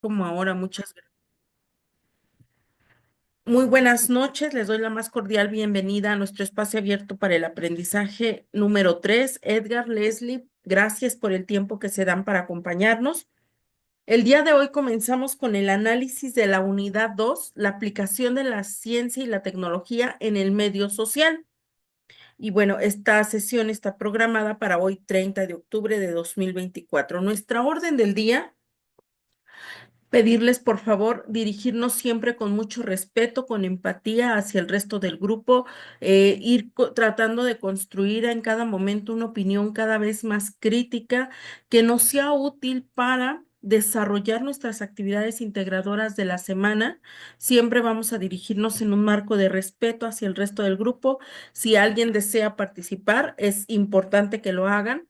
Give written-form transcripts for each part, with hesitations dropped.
Como ahora, muchas gracias. Muy buenas noches, les doy la más cordial bienvenida a nuestro espacio abierto para el aprendizaje número 3. Edgar, Leslie, gracias por el tiempo que se dan para acompañarnos. El día de hoy comenzamos con el análisis de la unidad 2, la aplicación de la ciencia y la tecnología en el medio social. Y bueno, esta sesión está programada para hoy, 30 de octubre de 2024. Nuestra orden del día: pedirles, por favor, dirigirnos siempre con mucho respeto, con empatía hacia el resto del grupo, tratando de construir en cada momento una opinión cada vez más crítica que nos sea útil para desarrollar nuestras actividades integradoras de la semana. Siempre vamos a dirigirnos en un marco de respeto hacia el resto del grupo. Si alguien desea participar, es importante que lo hagan.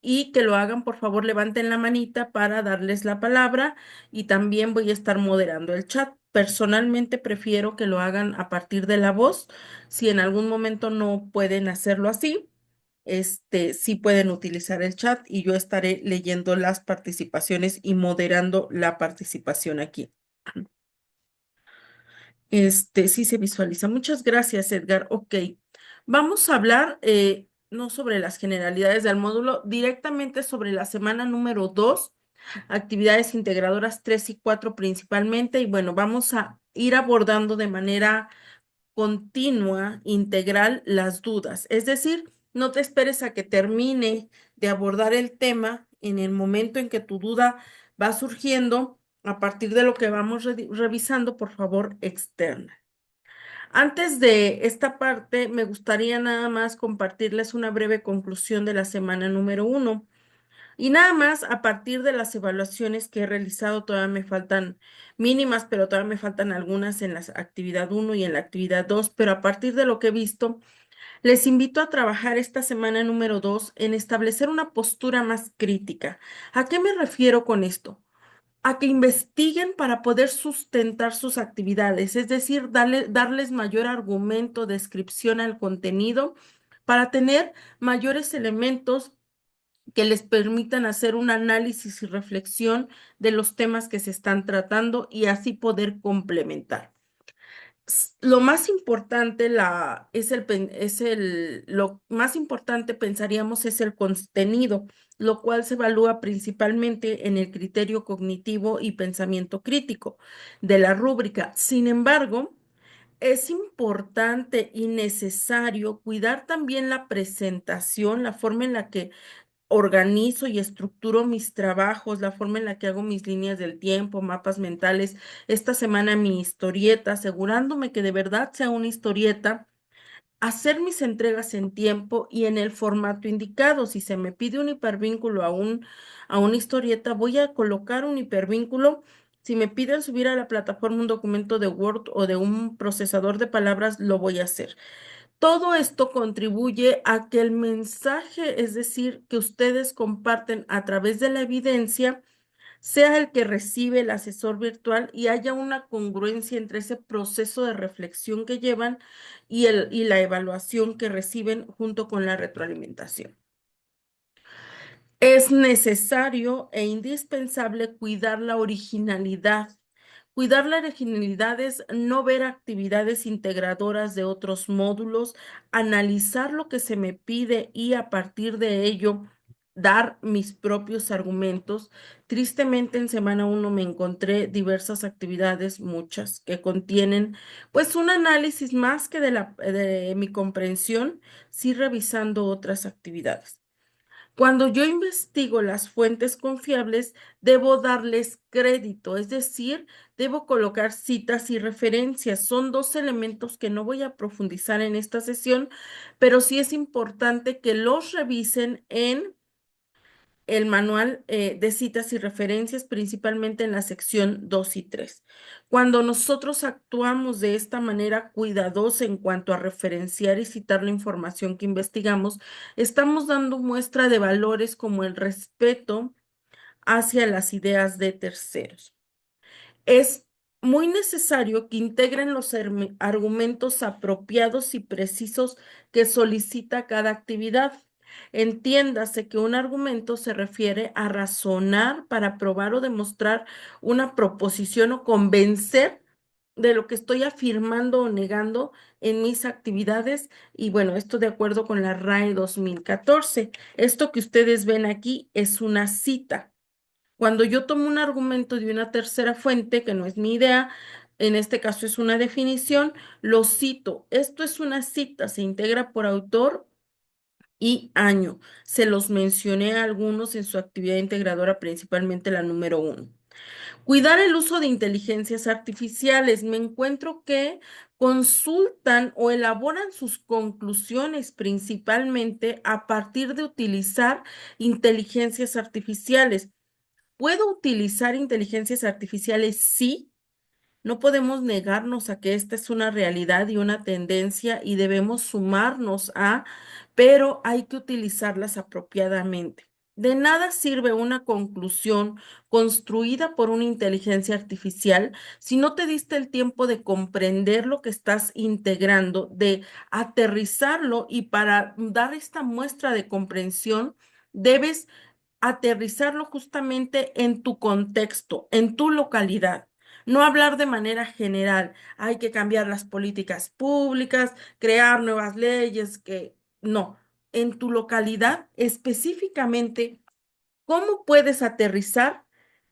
Y que lo hagan, por favor, levanten la manita para darles la palabra, y también voy a estar moderando el chat. Personalmente prefiero que lo hagan a partir de la voz. Si en algún momento no pueden hacerlo así, sí pueden utilizar el chat y yo estaré leyendo las participaciones y moderando la participación aquí. Sí se visualiza. Muchas gracias, Edgar. Ok, vamos a hablar no sobre las generalidades del módulo, directamente sobre la semana número 2, actividades integradoras 3 y 4 principalmente. Y bueno, vamos a ir abordando de manera continua, integral, las dudas. Es decir, no te esperes a que termine de abordar el tema. En el momento en que tu duda va surgiendo, a partir de lo que vamos revisando, por favor, externa. Antes de esta parte, me gustaría nada más compartirles una breve conclusión de la semana número 1. Y nada más, a partir de las evaluaciones que he realizado, todavía me faltan mínimas, pero todavía me faltan algunas en la actividad 1 y en la actividad 2. Pero a partir de lo que he visto, les invito a trabajar esta semana número 2 en establecer una postura más crítica. ¿A qué me refiero con esto? A que investiguen para poder sustentar sus actividades, es decir, darles mayor argumento, descripción al contenido, para tener mayores elementos que les permitan hacer un análisis y reflexión de los temas que se están tratando y así poder complementar. Lo más importante, lo más importante pensaríamos es el contenido, lo cual se evalúa principalmente en el criterio cognitivo y pensamiento crítico de la rúbrica. Sin embargo, es importante y necesario cuidar también la presentación, la forma en la que organizo y estructuro mis trabajos, la forma en la que hago mis líneas del tiempo, mapas mentales. Esta semana mi historieta, asegurándome que de verdad sea una historieta, hacer mis entregas en tiempo y en el formato indicado. Si se me pide un hipervínculo a una historieta, voy a colocar un hipervínculo. Si me piden subir a la plataforma un documento de Word o de un procesador de palabras, lo voy a hacer. Todo esto contribuye a que el mensaje, es decir, que ustedes comparten a través de la evidencia, sea el que recibe el asesor virtual y haya una congruencia entre ese proceso de reflexión que llevan y la evaluación que reciben junto con la retroalimentación. Es necesario e indispensable cuidar la originalidad. Cuidar la originalidad es no ver actividades integradoras de otros módulos, analizar lo que se me pide y a partir de ello dar mis propios argumentos. Tristemente, en semana 1 me encontré diversas actividades, muchas, que contienen pues un análisis más que de mi comprensión, sí revisando otras actividades. Cuando yo investigo las fuentes confiables, debo darles crédito, es decir, debo colocar citas y referencias. Son dos elementos que no voy a profundizar en esta sesión, pero sí es importante que los revisen en el manual de citas y referencias, principalmente en la sección 2 y 3. Cuando nosotros actuamos de esta manera cuidadosa en cuanto a referenciar y citar la información que investigamos, estamos dando muestra de valores como el respeto hacia las ideas de terceros. Es muy necesario que integren los argumentos apropiados y precisos que solicita cada actividad. Entiéndase que un argumento se refiere a razonar para probar o demostrar una proposición o convencer de lo que estoy afirmando o negando en mis actividades. Y bueno, esto de acuerdo con la RAE 2014. Esto que ustedes ven aquí es una cita. Cuando yo tomo un argumento de una tercera fuente, que no es mi idea, en este caso es una definición, lo cito. Esto es una cita, se integra por autor y año. Se los mencioné a algunos en su actividad integradora, principalmente la número 1. Cuidar el uso de inteligencias artificiales. Me encuentro que consultan o elaboran sus conclusiones principalmente a partir de utilizar inteligencias artificiales. ¿Puedo utilizar inteligencias artificiales? Sí. No podemos negarnos a que esta es una realidad y una tendencia y debemos sumarnos a, pero hay que utilizarlas apropiadamente. De nada sirve una conclusión construida por una inteligencia artificial si no te diste el tiempo de comprender lo que estás integrando, de aterrizarlo, y para dar esta muestra de comprensión debes aterrizarlo justamente en tu contexto, en tu localidad. No hablar de manera general. Hay que cambiar las políticas públicas, crear nuevas leyes, que no. En tu localidad específicamente, ¿cómo puedes aterrizar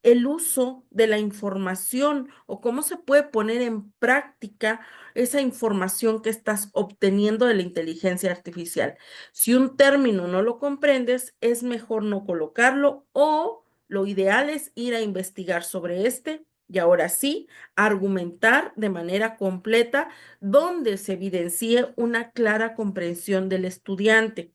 el uso de la información o cómo se puede poner en práctica esa información que estás obteniendo de la inteligencia artificial? Si un término no lo comprendes, es mejor no colocarlo, o lo ideal es ir a investigar sobre este y ahora sí argumentar de manera completa donde se evidencie una clara comprensión del estudiante.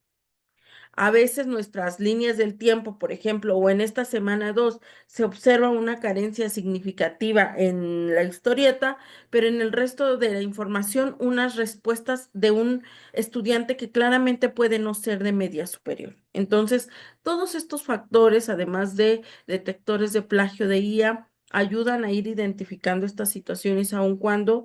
A veces nuestras líneas del tiempo, por ejemplo, o en esta semana 2, se observa una carencia significativa en la historieta, pero en el resto de la información unas respuestas de un estudiante que claramente puede no ser de media superior. Entonces, todos estos factores, además de detectores de plagio de IA, ayudan a ir identificando estas situaciones, aun cuando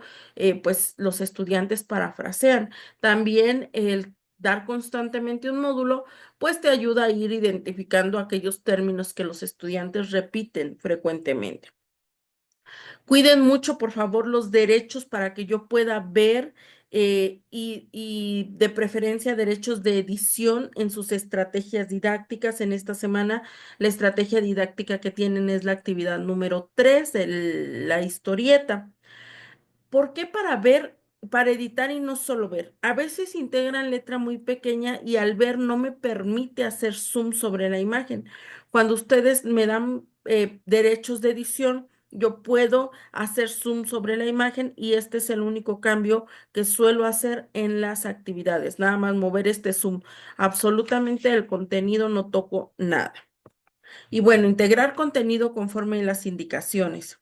pues los estudiantes parafrasean. También el dar constantemente un módulo pues te ayuda a ir identificando aquellos términos que los estudiantes repiten frecuentemente. Cuiden mucho, por favor, los derechos para que yo pueda ver, y de preferencia derechos de edición en sus estrategias didácticas. En esta semana, la estrategia didáctica que tienen es la actividad número 3 de la historieta. ¿Por qué para ver, para editar y no solo ver? A veces integran letra muy pequeña y al ver no me permite hacer zoom sobre la imagen. Cuando ustedes me dan derechos de edición, yo puedo hacer zoom sobre la imagen y este es el único cambio que suelo hacer en las actividades. Nada más mover este zoom. Absolutamente el contenido no toco nada. Y bueno, integrar contenido conforme las indicaciones.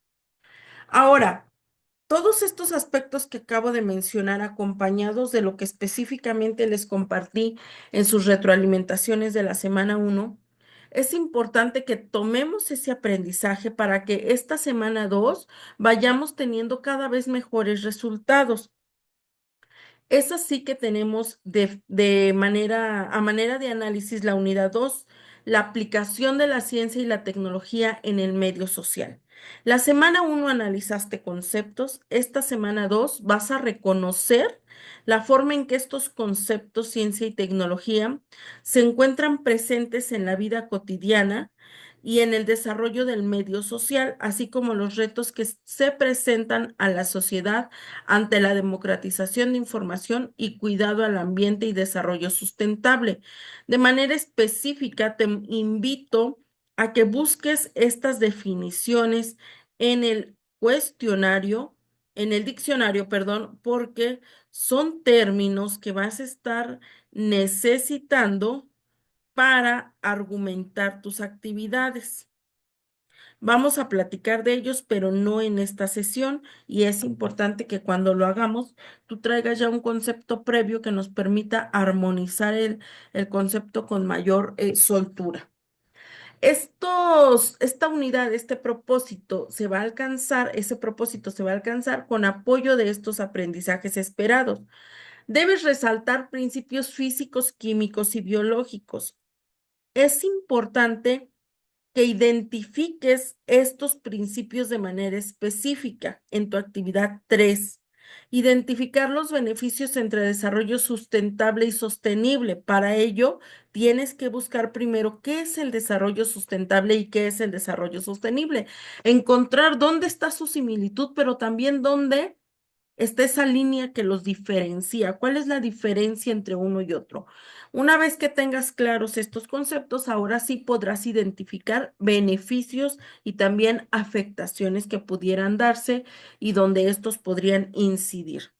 Ahora, todos estos aspectos que acabo de mencionar, acompañados de lo que específicamente les compartí en sus retroalimentaciones de la semana 1, es importante que tomemos ese aprendizaje para que esta semana 2 vayamos teniendo cada vez mejores resultados. Es así que tenemos a manera de análisis la unidad 2, la aplicación de la ciencia y la tecnología en el medio social. La semana 1 analizaste conceptos, esta semana 2 vas a reconocer la forma en que estos conceptos, ciencia y tecnología, se encuentran presentes en la vida cotidiana y en el desarrollo del medio social, así como los retos que se presentan a la sociedad ante la democratización de información y cuidado al ambiente y desarrollo sustentable. De manera específica, te invito a que busques estas definiciones en el cuestionario, en el diccionario, perdón, porque son términos que vas a estar necesitando para argumentar tus actividades. Vamos a platicar de ellos, pero no en esta sesión, y es importante que cuando lo hagamos, tú traigas ya un concepto previo que nos permita armonizar el concepto con mayor soltura. Esta unidad, este propósito se va a alcanzar, ese propósito se va a alcanzar con apoyo de estos aprendizajes esperados. Debes resaltar principios físicos, químicos y biológicos. Es importante que identifiques estos principios de manera específica en tu actividad 3. Identificar los beneficios entre desarrollo sustentable y sostenible. Para ello, tienes que buscar primero qué es el desarrollo sustentable y qué es el desarrollo sostenible. Encontrar dónde está su similitud, pero también dónde está esa línea que los diferencia. ¿Cuál es la diferencia entre uno y otro? Una vez que tengas claros estos conceptos, ahora sí podrás identificar beneficios y también afectaciones que pudieran darse y donde estos podrían incidir.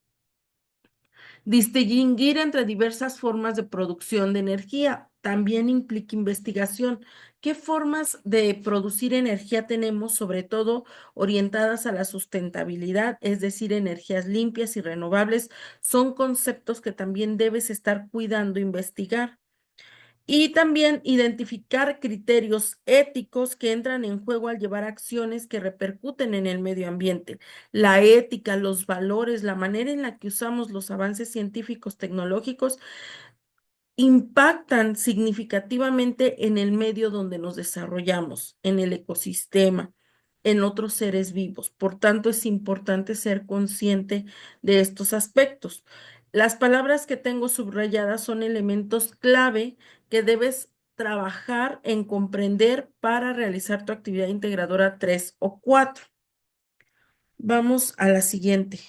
Distinguir entre diversas formas de producción de energía también implica investigación. ¿Qué formas de producir energía tenemos, sobre todo orientadas a la sustentabilidad, es decir, energías limpias y renovables? Son conceptos que también debes estar cuidando, investigar. Y también identificar criterios éticos que entran en juego al llevar acciones que repercuten en el medio ambiente. La ética, los valores, la manera en la que usamos los avances científicos, tecnológicos impactan significativamente en el medio donde nos desarrollamos, en el ecosistema, en otros seres vivos. Por tanto, es importante ser consciente de estos aspectos. Las palabras que tengo subrayadas son elementos clave que debes trabajar en comprender para realizar tu actividad integradora 3 o 4. Vamos a la siguiente.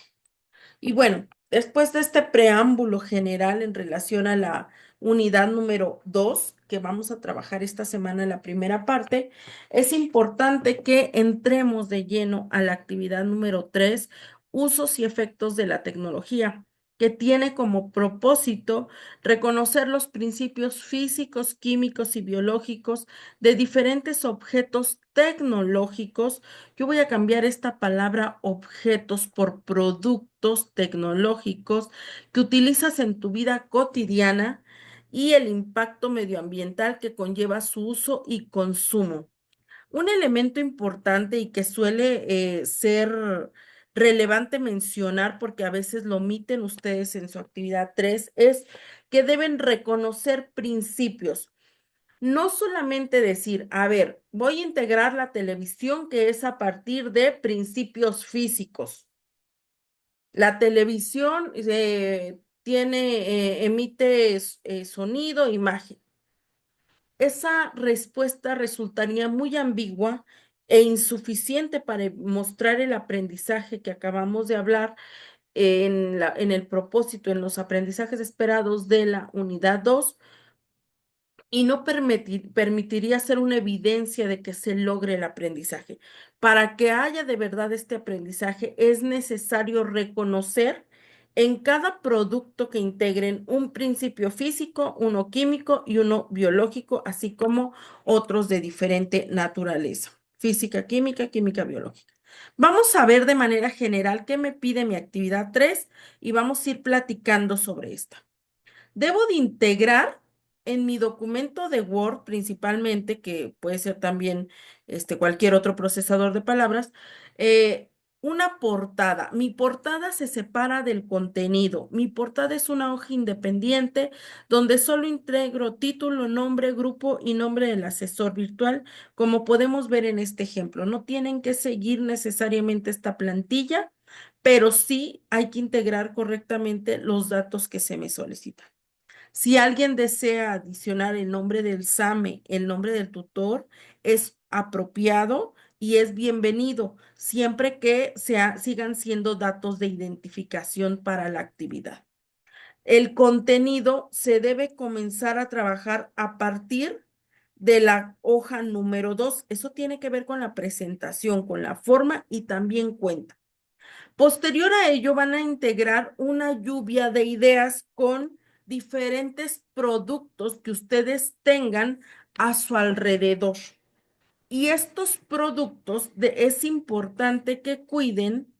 Y bueno, después de este preámbulo general en relación a la unidad número 2 que vamos a trabajar esta semana en la primera parte, es importante que entremos de lleno a la actividad número 3, usos y efectos de la tecnología, que tiene como propósito reconocer los principios físicos, químicos y biológicos de diferentes objetos tecnológicos. Yo voy a cambiar esta palabra objetos por productos tecnológicos que utilizas en tu vida cotidiana y el impacto medioambiental que conlleva su uso y consumo. Un elemento importante y que suele ser relevante mencionar, porque a veces lo omiten ustedes en su actividad 3, es que deben reconocer principios. No solamente decir, a ver, voy a integrar la televisión que es a partir de principios físicos. La televisión emite sonido, imagen. Esa respuesta resultaría muy ambigua e insuficiente para mostrar el aprendizaje que acabamos de hablar en el propósito, en los aprendizajes esperados de la unidad 2 y no permitiría ser una evidencia de que se logre el aprendizaje. Para que haya de verdad este aprendizaje, es necesario reconocer en cada producto que integren un principio físico, uno químico y uno biológico, así como otros de diferente naturaleza. Física, química, química, biológica. Vamos a ver de manera general qué me pide mi actividad 3 y vamos a ir platicando sobre esta. Debo de integrar en mi documento de Word principalmente, que puede ser también cualquier otro procesador de palabras, una portada. Mi portada se separa del contenido. Mi portada es una hoja independiente donde solo integro título, nombre, grupo y nombre del asesor virtual, como podemos ver en este ejemplo. No tienen que seguir necesariamente esta plantilla, pero sí hay que integrar correctamente los datos que se me solicitan. Si alguien desea adicionar el nombre del SAME, el nombre del tutor, es apropiado y es bienvenido, siempre que sigan siendo datos de identificación para la actividad. El contenido se debe comenzar a trabajar a partir de la hoja número 2. Eso tiene que ver con la presentación, con la forma y también cuenta. Posterior a ello, van a integrar una lluvia de ideas con diferentes productos que ustedes tengan a su alrededor. Y estos productos es importante que cuiden,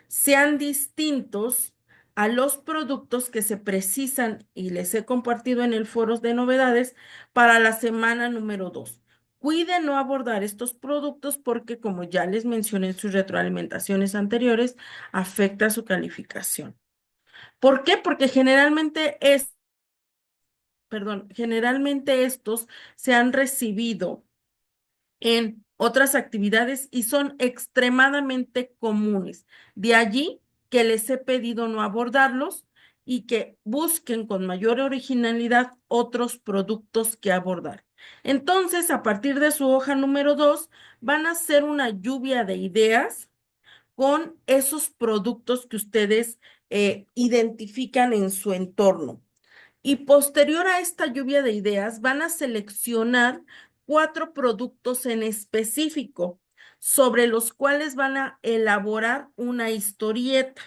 sean distintos a los productos que se precisan y les he compartido en el foro de novedades para la semana número 2. Cuiden no abordar estos productos porque, como ya les mencioné en sus retroalimentaciones anteriores, afecta su calificación. ¿Por qué? Porque generalmente estos se han recibido en otras actividades y son extremadamente comunes. De allí que les he pedido no abordarlos y que busquen con mayor originalidad otros productos que abordar. Entonces, a partir de su hoja número 2, van a hacer una lluvia de ideas con esos productos que ustedes identifican en su entorno. Y posterior a esta lluvia de ideas, van a seleccionar 4 productos en específico sobre los cuales van a elaborar una historieta.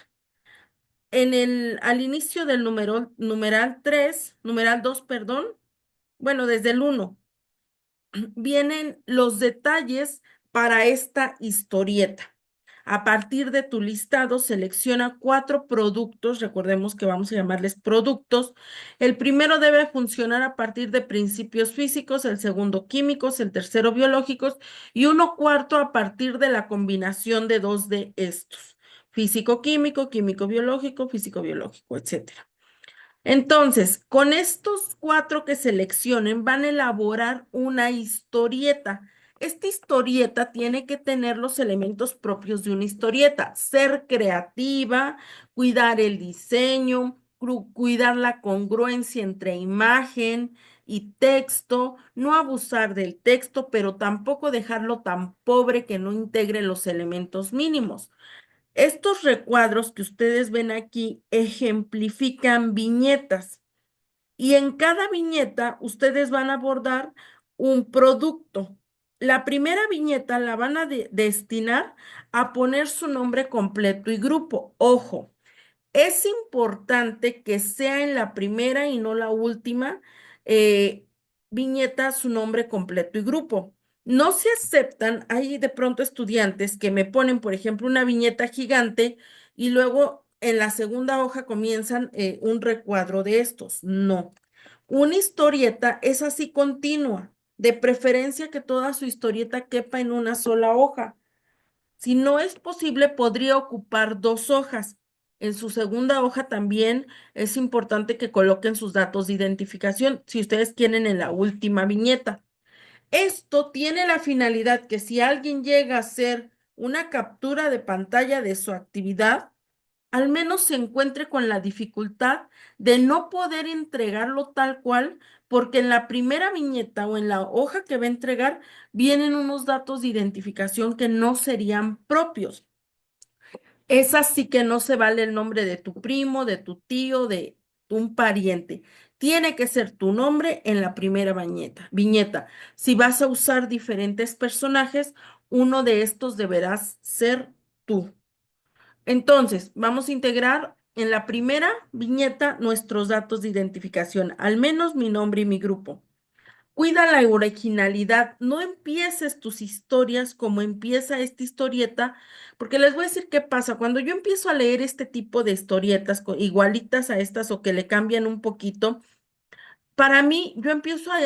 Al inicio del numeral 3, numeral 2, perdón, bueno, desde el 1 vienen los detalles para esta historieta. A partir de tu listado, selecciona 4 productos, recordemos que vamos a llamarles productos. El primero debe funcionar a partir de principios físicos, el segundo químicos, el tercero biológicos y uno cuarto a partir de la combinación de 2 de estos, físico-químico, químico-biológico, físico-biológico, etcétera. Entonces, con estos 4 que seleccionen, van a elaborar una historieta. Esta historieta tiene que tener los elementos propios de una historieta, ser creativa, cuidar el diseño, cuidar la congruencia entre imagen y texto, no abusar del texto, pero tampoco dejarlo tan pobre que no integre los elementos mínimos. Estos recuadros que ustedes ven aquí ejemplifican viñetas y en cada viñeta ustedes van a abordar un producto. La primera viñeta la van a destinar a poner su nombre completo y grupo. Ojo, es importante que sea en la primera y no la última eh, viñeta su nombre completo y grupo. No se aceptan, hay de pronto estudiantes que me ponen, por ejemplo, una viñeta gigante y luego en la segunda hoja comienzan un recuadro de estos. No. Una historieta es así continua, de preferencia que toda su historieta quepa en una sola hoja. Si no es posible, podría ocupar 2 hojas. En su segunda hoja también es importante que coloquen sus datos de identificación, si ustedes quieren en la última viñeta. Esto tiene la finalidad que si alguien llega a hacer una captura de pantalla de su actividad, al menos se encuentre con la dificultad de no poder entregarlo tal cual, porque en la primera viñeta o en la hoja que va a entregar vienen unos datos de identificación que no serían propios. Es así que no se vale el nombre de tu primo, de tu tío, de un pariente. Tiene que ser tu nombre en la primera viñeta. Si vas a usar diferentes personajes, uno de estos deberás ser tú. Entonces, vamos a integrar en la primera viñeta nuestros datos de identificación, al menos mi nombre y mi grupo. Cuida la originalidad, no empieces tus historias como empieza esta historieta, porque les voy a decir qué pasa. Cuando yo empiezo a leer este tipo de historietas igualitas a estas o que le cambian un poquito, para mí, yo empiezo a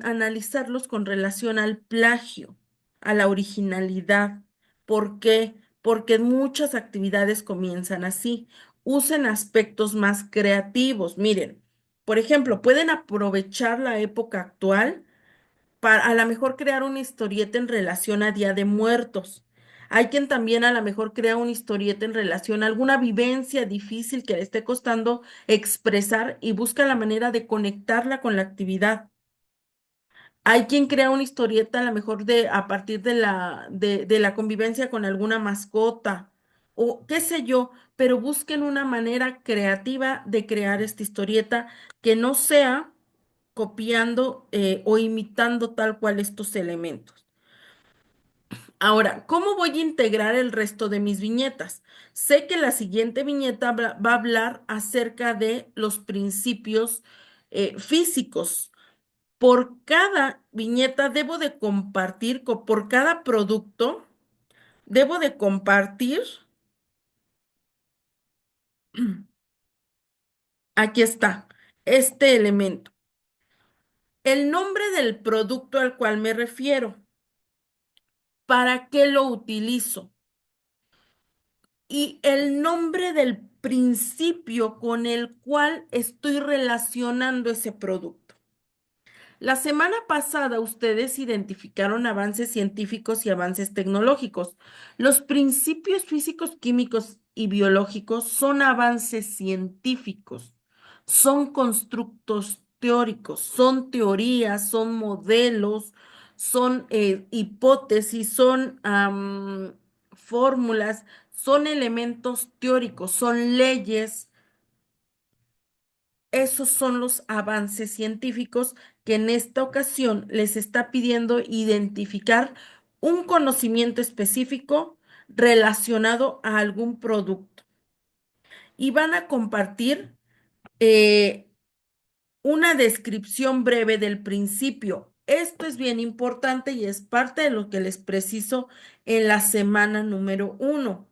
analizarlos con relación al plagio, a la originalidad. ¿Por qué? Porque muchas actividades comienzan así. Usen aspectos más creativos. Miren, por ejemplo, pueden aprovechar la época actual para a lo mejor crear una historieta en relación a Día de Muertos. Hay quien también a lo mejor crea una historieta en relación a alguna vivencia difícil que le esté costando expresar y busca la manera de conectarla con la actividad. Hay quien crea una historieta a lo mejor a partir de la convivencia con alguna mascota o qué sé yo, pero busquen una manera creativa de crear esta historieta que no sea copiando o imitando tal cual estos elementos. Ahora, ¿cómo voy a integrar el resto de mis viñetas? Sé que la siguiente viñeta va a hablar acerca de los principios físicos. Por cada viñeta debo de compartir, por cada producto, debo de compartir, aquí está, este elemento, el nombre del producto al cual me refiero, para qué lo utilizo y el nombre del principio con el cual estoy relacionando ese producto. La semana pasada ustedes identificaron avances científicos y avances tecnológicos. Los principios físicos, químicos y biológicos son avances científicos, son constructos teóricos, son teorías, son modelos, son hipótesis, son fórmulas, son elementos teóricos, son leyes. Esos son los avances científicos que en esta ocasión les está pidiendo identificar un conocimiento específico relacionado a algún producto. Y van a compartir eh, una descripción breve del principio. Esto es bien importante y es parte de lo que les preciso en la semana número 1.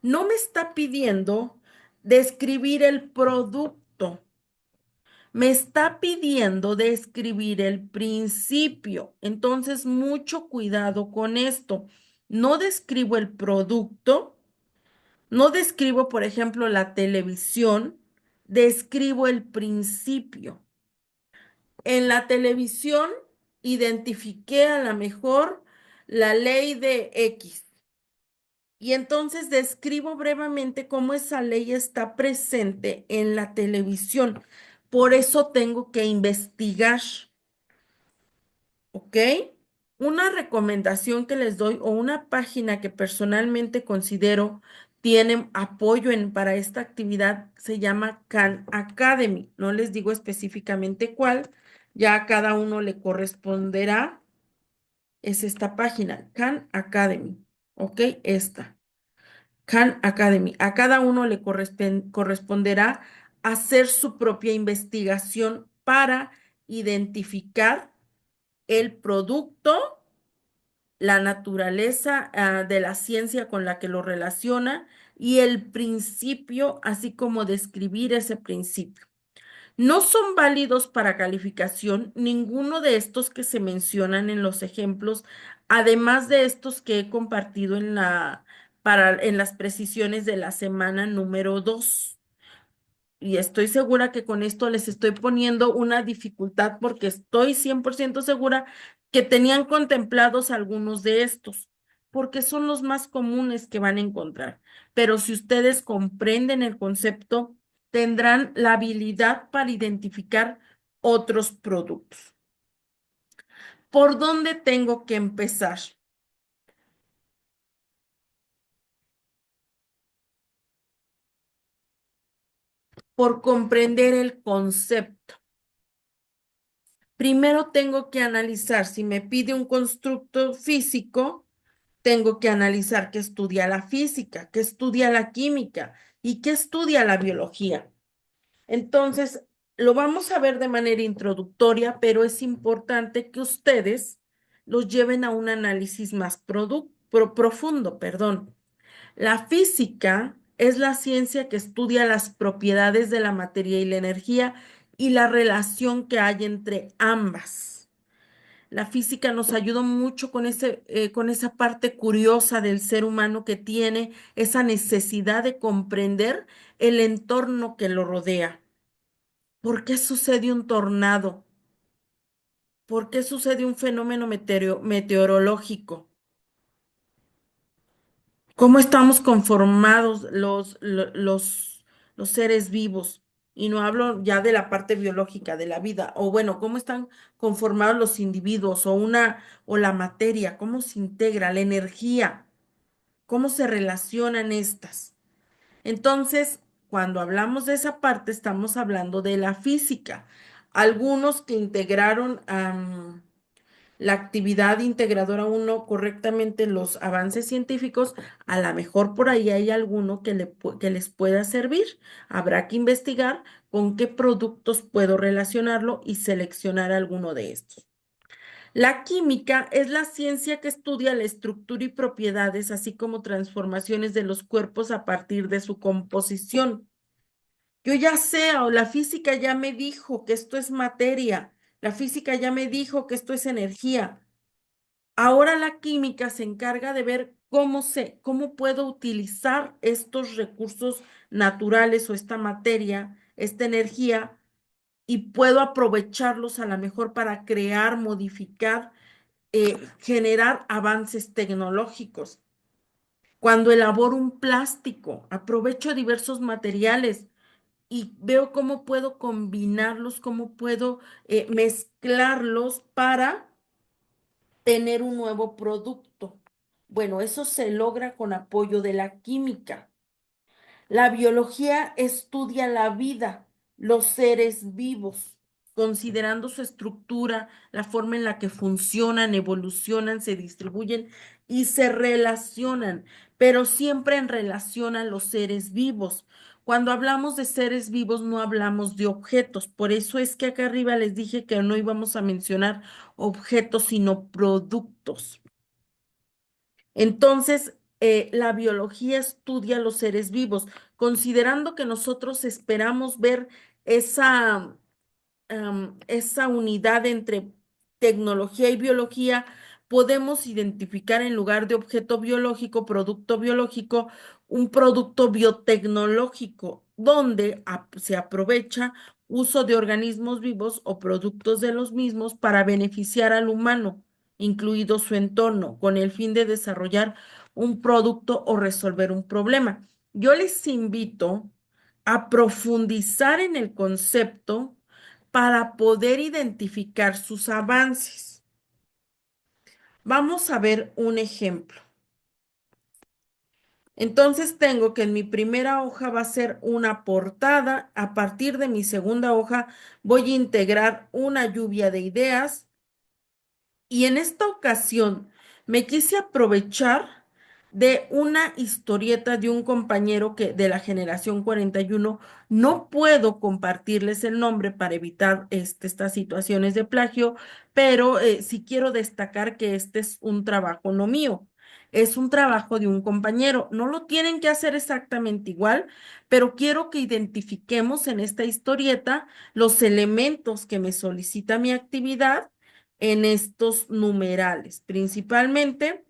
No me está pidiendo describir el producto. Me está pidiendo describir el principio. Entonces, mucho cuidado con esto. No describo el producto, no describo, por ejemplo, la televisión, describo el principio. En la televisión identifiqué a lo mejor la ley de X. Y entonces describo brevemente cómo esa ley está presente en la televisión. Por eso tengo que investigar, ¿ok? Una recomendación que les doy o una página que personalmente considero tiene apoyo para esta actividad se llama Khan Academy. No les digo específicamente cuál, ya a cada uno le corresponderá. Es esta página, Khan Academy, ¿ok? Esta. Khan Academy. A cada uno le corresponderá hacer su propia investigación para identificar el producto, la naturaleza, de la ciencia con la que lo relaciona y el principio, así como describir ese principio. No son válidos para calificación ninguno de estos que se mencionan en los ejemplos, además de estos que he compartido en las precisiones de la semana número 2. Y estoy segura que con esto les estoy poniendo una dificultad porque estoy 100% segura que tenían contemplados algunos de estos, porque son los más comunes que van a encontrar. Pero si ustedes comprenden el concepto, tendrán la habilidad para identificar otros productos. ¿Por dónde tengo que empezar? Por comprender el concepto. Primero tengo que analizar si me pide un constructo físico, tengo que analizar qué estudia la física, qué estudia la química y qué estudia la biología. Entonces, lo vamos a ver de manera introductoria, pero es importante que ustedes los lleven a un análisis más profundo, perdón. La física es la ciencia que estudia las propiedades de la materia y la energía y la relación que hay entre ambas. La física nos ayuda mucho con esa parte curiosa del ser humano que tiene esa necesidad de comprender el entorno que lo rodea. ¿Por qué sucede un tornado? ¿Por qué sucede un fenómeno meteorológico? ¿Cómo estamos conformados los seres vivos? Y no hablo ya de la parte biológica de la vida, o bueno, cómo están conformados los individuos o la materia, cómo se integra la energía, cómo se relacionan estas. Entonces, cuando hablamos de esa parte, estamos hablando de la física. Algunos que integraron la actividad integradora uno correctamente los avances científicos, a lo mejor por ahí hay alguno que les pueda servir. Habrá que investigar con qué productos puedo relacionarlo y seleccionar alguno de estos. La química es la ciencia que estudia la estructura y propiedades, así como transformaciones de los cuerpos a partir de su composición. Yo ya sé, o la física ya me dijo que esto es materia, la física ya me dijo que esto es energía. Ahora la química se encarga de ver cómo puedo utilizar estos recursos naturales o esta materia, esta energía, y puedo aprovecharlos a lo mejor para crear, modificar, generar avances tecnológicos. Cuando elaboro un plástico, aprovecho diversos materiales y veo cómo puedo combinarlos, cómo puedo mezclarlos para tener un nuevo producto. Bueno, eso se logra con apoyo de la química. La biología estudia la vida, los seres vivos, considerando su estructura, la forma en la que funcionan, evolucionan, se distribuyen y se relacionan, pero siempre en relación a los seres vivos. Cuando hablamos de seres vivos no hablamos de objetos, por eso es que acá arriba les dije que no íbamos a mencionar objetos, sino productos. Entonces, la biología estudia los seres vivos, considerando que nosotros esperamos ver esa, esa unidad entre tecnología y biología, podemos identificar en lugar de objeto biológico, producto biológico, un producto biotecnológico, donde se aprovecha uso de organismos vivos o productos de los mismos para beneficiar al humano, incluido su entorno, con el fin de desarrollar un producto o resolver un problema. Yo les invito a profundizar en el concepto para poder identificar sus avances. Vamos a ver un ejemplo. Entonces tengo que en mi primera hoja va a ser una portada. A partir de mi segunda hoja voy a integrar una lluvia de ideas. Y en esta ocasión me quise aprovechar de una historieta de un compañero que de la generación 41. No puedo compartirles el nombre para evitar estas situaciones de plagio, pero sí quiero destacar que este es un trabajo no mío. Es un trabajo de un compañero. No lo tienen que hacer exactamente igual, pero quiero que identifiquemos en esta historieta los elementos que me solicita mi actividad en estos numerales, principalmente,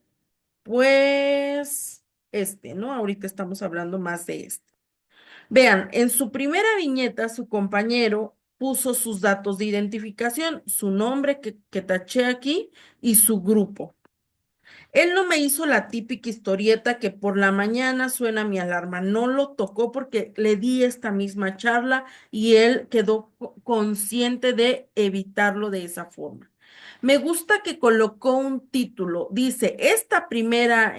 pues, ¿no? Ahorita estamos hablando más de este. Vean, en su primera viñeta, su compañero puso sus datos de identificación, su nombre que taché aquí y su grupo. Él no me hizo la típica historieta que por la mañana suena mi alarma, no lo tocó porque le di esta misma charla y él quedó consciente de evitarlo de esa forma. Me gusta que colocó un título, dice, esta primera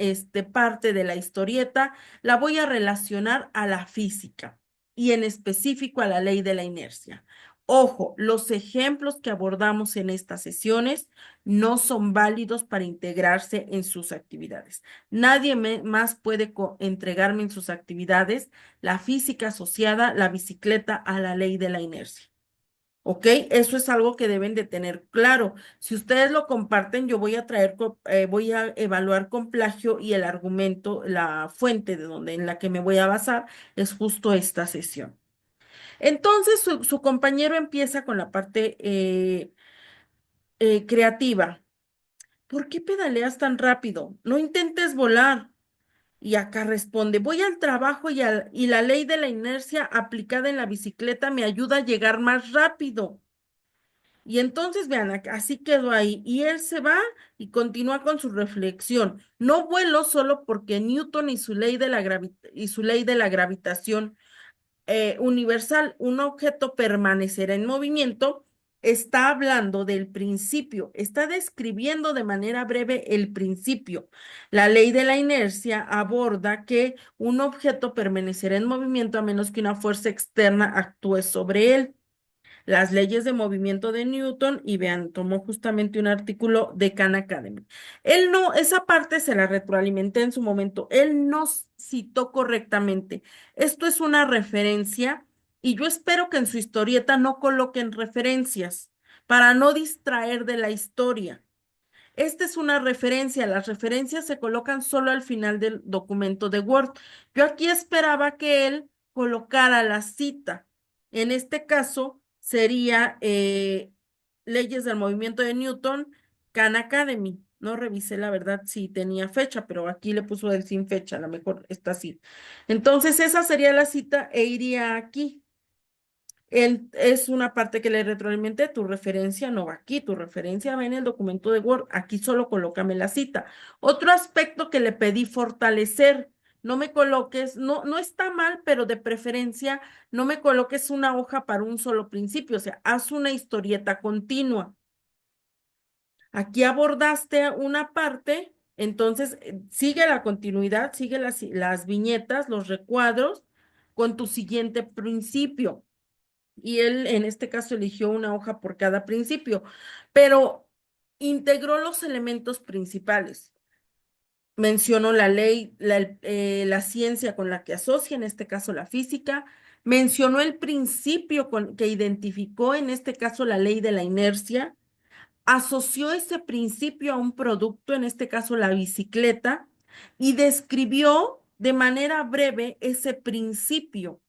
parte de la historieta la voy a relacionar a la física y en específico a la ley de la inercia. Ojo, los ejemplos que abordamos en estas sesiones no son válidos para integrarse en sus actividades. Nadie más puede entregarme en sus actividades la física asociada, la bicicleta a la ley de la inercia. ¿Ok? Eso es algo que deben de tener claro. Si ustedes lo comparten, yo voy a voy a evaluar con plagio y el argumento, la fuente de donde en la que me voy a basar es justo esta sesión. Entonces, su compañero empieza con la parte creativa. ¿Por qué pedaleas tan rápido? No intentes volar. Y acá responde, voy al trabajo y la ley de la inercia aplicada en la bicicleta me ayuda a llegar más rápido. Y entonces, vean, así quedó ahí. Y él se va y continúa con su reflexión. No vuelo solo porque Newton y su ley de y su ley de la gravitación universal, un objeto permanecerá en movimiento, está hablando del principio, está describiendo de manera breve el principio. La ley de la inercia aborda que un objeto permanecerá en movimiento a menos que una fuerza externa actúe sobre él. Las leyes de movimiento de Newton, y vean, tomó justamente un artículo de Khan Academy. Él no, esa parte se la retroalimenté en su momento, él no citó correctamente. Esto es una referencia y yo espero que en su historieta no coloquen referencias para no distraer de la historia. Esta es una referencia, las referencias se colocan solo al final del documento de Word. Yo aquí esperaba que él colocara la cita. En este caso sería leyes del movimiento de Newton, Khan Academy. No revisé la verdad si tenía fecha, pero aquí le puso el sin fecha, a lo mejor está así. Entonces, esa sería la cita e iría aquí. Es una parte que le retroalimenté, tu referencia no va aquí, tu referencia va en el documento de Word, aquí solo colócame la cita. Otro aspecto que le pedí fortalecer, no me coloques, no está mal, pero de preferencia no me coloques una hoja para un solo principio, o sea, haz una historieta continua. Aquí abordaste una parte, entonces sigue la continuidad, sigue las viñetas, los recuadros con tu siguiente principio. Y él en este caso eligió una hoja por cada principio, pero integró los elementos principales. Mencionó la ley, la ciencia con la que asocia, en este caso la física. Mencionó el principio que identificó, en este caso la ley de la inercia. Asoció ese principio a un producto, en este caso la bicicleta, y describió de manera breve ese principio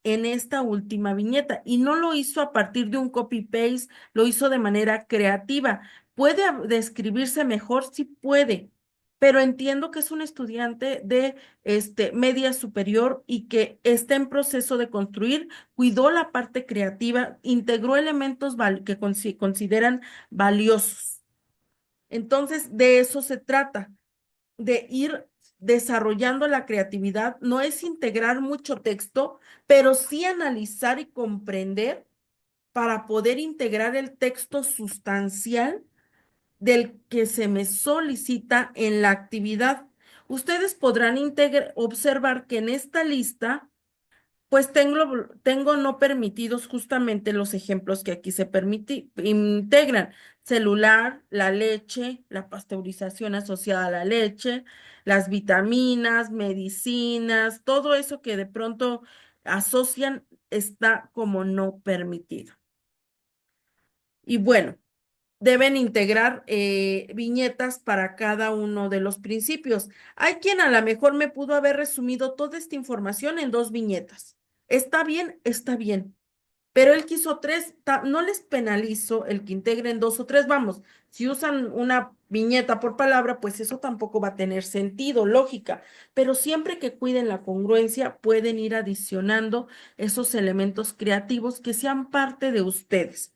en esta última viñeta y no lo hizo a partir de un copy-paste, lo hizo de manera creativa. ¿Puede describirse mejor? Sí puede, pero entiendo que es un estudiante de media superior y que está en proceso de construir, cuidó la parte creativa, integró elementos que consideran valiosos. Entonces, de eso se trata, de ir desarrollando la creatividad, no es integrar mucho texto, pero sí analizar y comprender para poder integrar el texto sustancial del que se me solicita en la actividad. Ustedes podrán observar que en esta lista pues tengo no permitidos justamente los ejemplos que aquí integran. Celular, la leche, la pasteurización asociada a la leche, las vitaminas, medicinas, todo eso que de pronto asocian está como no permitido. Y bueno, deben integrar viñetas para cada uno de los principios. Hay quien a lo mejor me pudo haber resumido toda esta información en dos viñetas. Está bien, está bien. Pero él quiso tres, no les penalizo el que integren dos o tres, vamos, si usan una viñeta por palabra, pues eso tampoco va a tener sentido, lógica, pero siempre que cuiden la congruencia, pueden ir adicionando esos elementos creativos que sean parte de ustedes.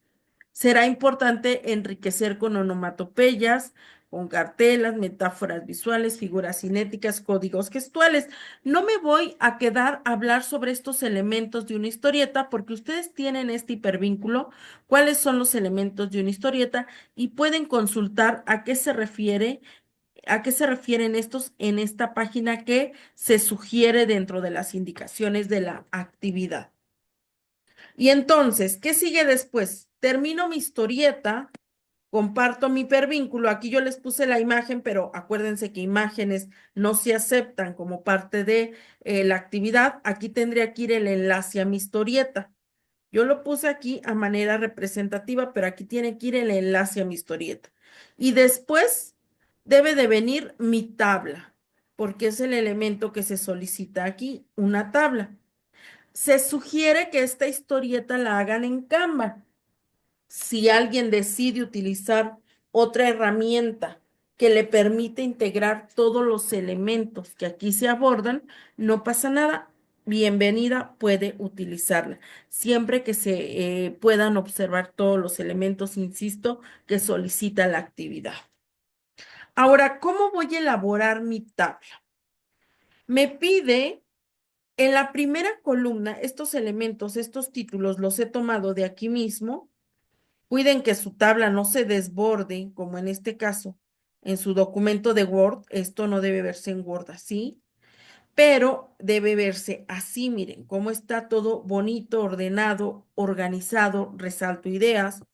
Será importante enriquecer con onomatopeyas, con cartelas, metáforas visuales, figuras cinéticas, códigos gestuales. No me voy a quedar a hablar sobre estos elementos de una historieta porque ustedes tienen este hipervínculo, cuáles son los elementos de una historieta y pueden consultar a qué se refieren estos en esta página que se sugiere dentro de las indicaciones de la actividad. Y entonces, ¿qué sigue después? Termino mi historieta, comparto mi hipervínculo. Aquí yo les puse la imagen, pero acuérdense que imágenes no se aceptan como parte de la actividad. Aquí tendría que ir el enlace a mi historieta. Yo lo puse aquí a manera representativa, pero aquí tiene que ir el enlace a mi historieta. Y después debe de venir mi tabla, porque es el elemento que se solicita aquí, una tabla. Se sugiere que esta historieta la hagan en Canva. Si alguien decide utilizar otra herramienta que le permite integrar todos los elementos que aquí se abordan, no pasa nada. Bienvenida, puede utilizarla, siempre que se puedan observar todos los elementos, insisto, que solicita la actividad. Ahora, ¿cómo voy a elaborar mi tabla? Me pide en la primera columna, estos elementos, estos títulos los he tomado de aquí mismo. Cuiden que su tabla no se desborde, como en este caso, en su documento de Word. Esto no debe verse en Word así, pero debe verse así. Miren cómo está todo bonito, ordenado, organizado. Resalto ideas.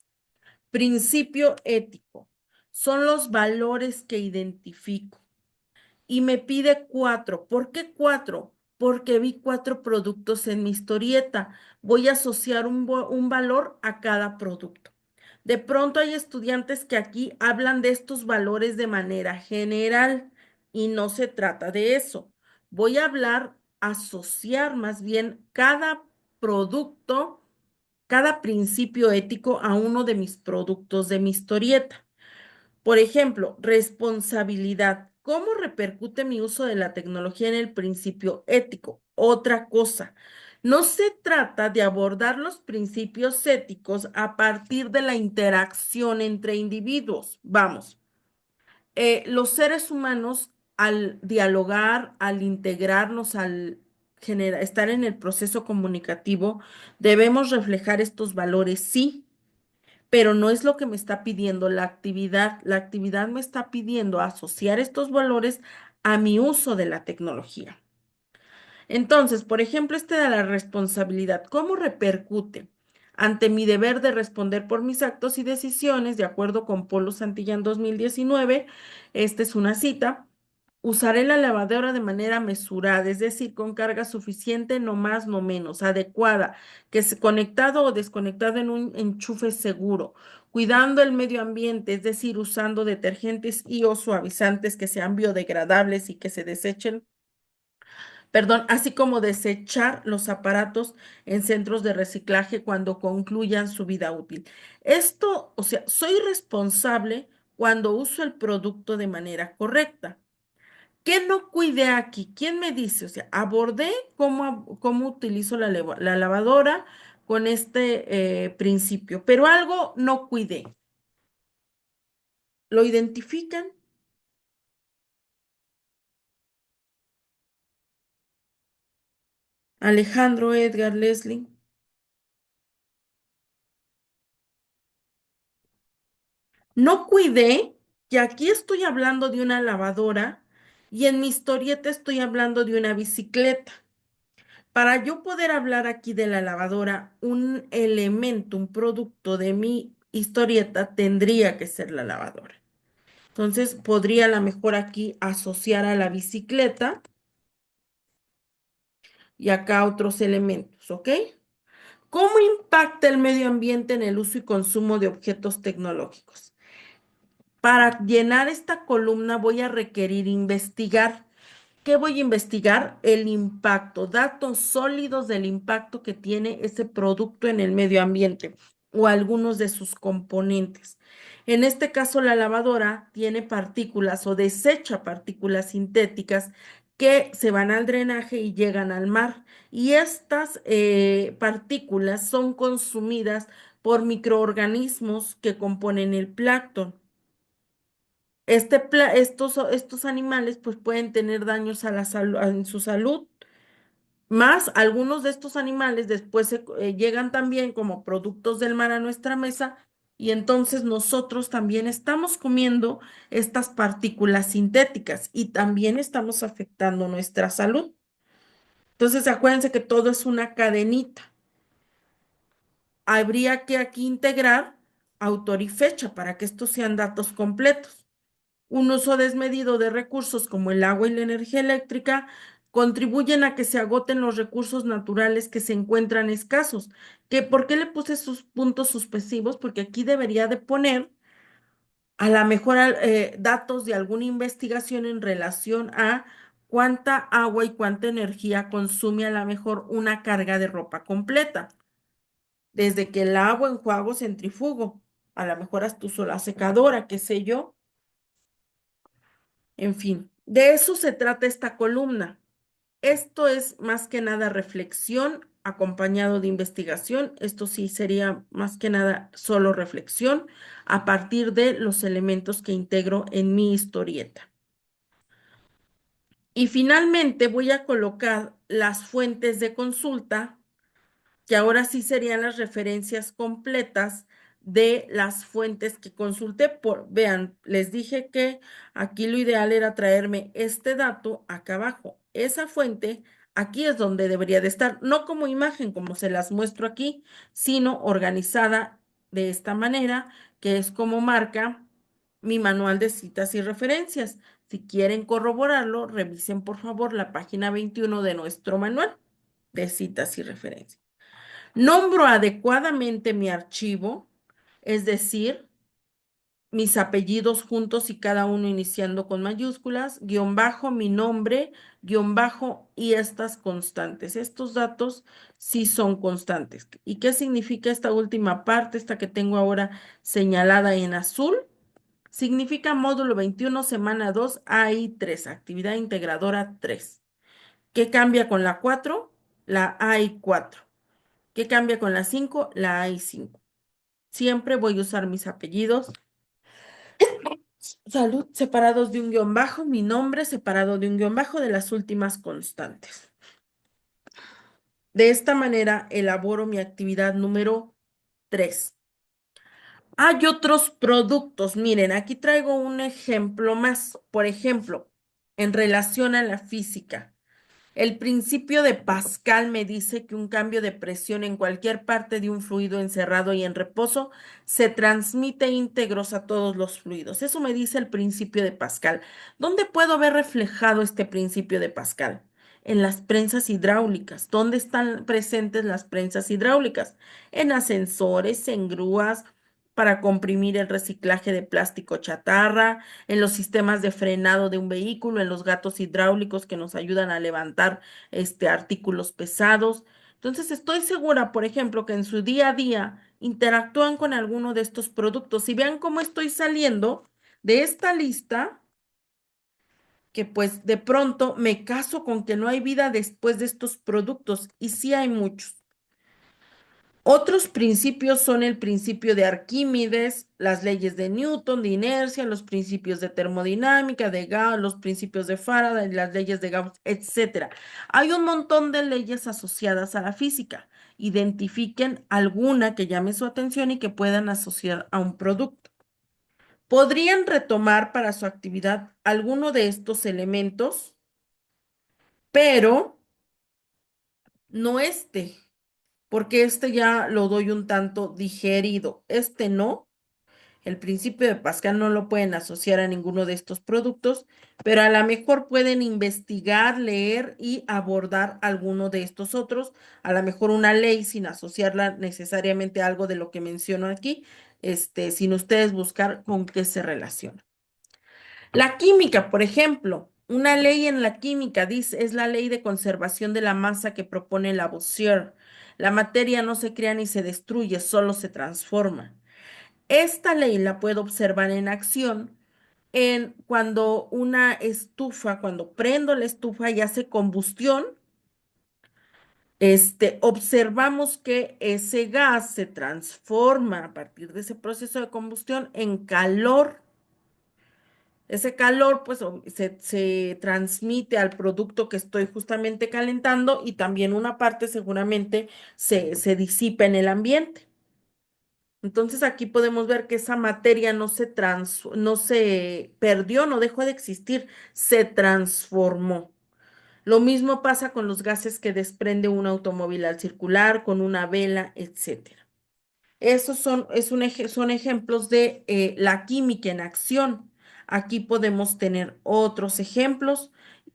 Principio ético. Son los valores que identifico y me pide cuatro. ¿Por qué cuatro? Porque vi cuatro productos en mi historieta. Voy a asociar un valor a cada producto. De pronto hay estudiantes que aquí hablan de estos valores de manera general y no se trata de eso. Voy a hablar, asociar más bien cada producto, cada principio ético a uno de mis productos de mi historieta. Por ejemplo, responsabilidad. ¿Cómo repercute mi uso de la tecnología en el principio ético? Otra cosa. No se trata de abordar los principios éticos a partir de la interacción entre individuos. Vamos, los seres humanos al dialogar, al integrarnos, al estar en el proceso comunicativo, debemos reflejar estos valores, sí, pero no es lo que me está pidiendo la actividad. La actividad me está pidiendo asociar estos valores a mi uso de la tecnología. Entonces, por ejemplo, este de la responsabilidad, ¿cómo repercute ante mi deber de responder por mis actos y decisiones, de acuerdo con Polo Santillán 2019? Esta es una cita. Usaré la lavadora de manera mesurada, es decir, con carga suficiente, no más, no menos, adecuada, que es conectado o desconectado en un enchufe seguro, cuidando el medio ambiente, es decir, usando detergentes y o suavizantes que sean biodegradables y que se desechen, perdón, así como desechar los aparatos en centros de reciclaje cuando concluyan su vida útil. Esto, o sea, soy responsable cuando uso el producto de manera correcta. ¿Qué no cuidé aquí? ¿Quién me dice? O sea, abordé cómo utilizo la lavadora con este principio, pero algo no cuidé. ¿Lo identifican? Alejandro, Edgar, Leslie. No cuidé que aquí estoy hablando de una lavadora y en mi historieta estoy hablando de una bicicleta. Para yo poder hablar aquí de la lavadora, un elemento, un producto de mi historieta tendría que ser la lavadora. Entonces, podría a lo mejor aquí asociar a la bicicleta y acá otros elementos, ¿ok? ¿Cómo impacta el medio ambiente en el uso y consumo de objetos tecnológicos? Para llenar esta columna voy a requerir investigar. ¿Qué voy a investigar? El impacto, datos sólidos del impacto que tiene ese producto en el medio ambiente o algunos de sus componentes. En este caso, la lavadora tiene partículas o desecha partículas sintéticas que se van al drenaje y llegan al mar. Y estas partículas son consumidas por microorganismos que componen el plancton. Estos animales pues pueden tener daños a en su salud, más algunos de estos animales después llegan también como productos del mar a nuestra mesa y entonces nosotros también estamos comiendo estas partículas sintéticas y también estamos afectando nuestra salud. Entonces acuérdense que todo es una cadenita. Habría que aquí integrar autor y fecha para que estos sean datos completos. Un uso desmedido de recursos como el agua y la energía eléctrica contribuyen a que se agoten los recursos naturales que se encuentran escasos. ¿Por qué le puse sus puntos suspensivos? Porque aquí debería de poner a la mejor datos de alguna investigación en relación a cuánta agua y cuánta energía consume a la mejor una carga de ropa completa. Desde que lavo, enjuago, centrifugo, a lo mejor hasta uso la secadora, qué sé yo. En fin, de eso se trata esta columna. Esto es más que nada reflexión acompañado de investigación. Esto sí sería más que nada solo reflexión a partir de los elementos que integro en mi historieta. Y finalmente voy a colocar las fuentes de consulta que ahora sí serían las referencias completas de las fuentes que consulté. Vean, les dije que aquí lo ideal era traerme este dato acá abajo. Esa fuente aquí es donde debería de estar, no como imagen como se las muestro aquí, sino organizada de esta manera, que es como marca mi manual de citas y referencias. Si quieren corroborarlo, revisen por favor la página 21 de nuestro manual de citas y referencias. Nombro adecuadamente mi archivo, es decir, mis apellidos juntos y cada uno iniciando con mayúsculas, guión bajo, mi nombre, guión bajo y estas constantes. Estos datos sí son constantes. ¿Y qué significa esta última parte, esta que tengo ahora señalada en azul? Significa módulo 21, semana 2, AI3, actividad integradora 3. ¿Qué cambia con la 4? La AI4. ¿Qué cambia con la 5? La AI5. Siempre voy a usar mis apellidos, salud, separados de un guión bajo, mi nombre separado de un guión bajo de las últimas constantes. De esta manera elaboro mi actividad número 3. Hay otros productos. Miren, aquí traigo un ejemplo más. Por ejemplo, en relación a la física. El principio de Pascal me dice que un cambio de presión en cualquier parte de un fluido encerrado y en reposo se transmite íntegros a todos los fluidos. Eso me dice el principio de Pascal. ¿Dónde puedo ver reflejado este principio de Pascal? En las prensas hidráulicas. ¿Dónde están presentes las prensas hidráulicas? En ascensores, en grúas para comprimir el reciclaje de plástico chatarra, en los sistemas de frenado de un vehículo, en los gatos hidráulicos que nos ayudan a levantar artículos pesados. Entonces, estoy segura, por ejemplo, que en su día a día interactúan con alguno de estos productos. Y vean cómo estoy saliendo de esta lista, que pues de pronto me caso con que no hay vida después de estos productos, y sí hay muchos. Otros principios son el principio de Arquímedes, las leyes de Newton, de inercia, los principios de termodinámica, de Gauss, los principios de Faraday, las leyes de Gauss, etcétera. Hay un montón de leyes asociadas a la física. Identifiquen alguna que llame su atención y que puedan asociar a un producto. Podrían retomar para su actividad alguno de estos elementos, pero no porque este ya lo doy un tanto digerido. Este no. El principio de Pascal no lo pueden asociar a ninguno de estos productos, pero a lo mejor pueden investigar, leer y abordar alguno de estos otros. A lo mejor una ley sin asociarla necesariamente a algo de lo que menciono aquí, sin ustedes buscar con qué se relaciona. La química, por ejemplo, una ley en la química dice, es la ley de conservación de la masa que propone Lavoisier. La materia no se crea ni se destruye, solo se transforma. Esta ley la puedo observar en acción en cuando una estufa, cuando prendo la estufa y hace combustión, observamos que ese gas se transforma a partir de ese proceso de combustión en calor. Ese calor, pues, se transmite al producto que estoy justamente calentando y también una parte seguramente se disipa en el ambiente. Entonces aquí podemos ver que esa materia no se perdió, no dejó de existir, se transformó. Lo mismo pasa con los gases que desprende un automóvil al circular, con una vela, etcétera. Esos son ejemplos de la química en acción. Aquí podemos tener otros ejemplos,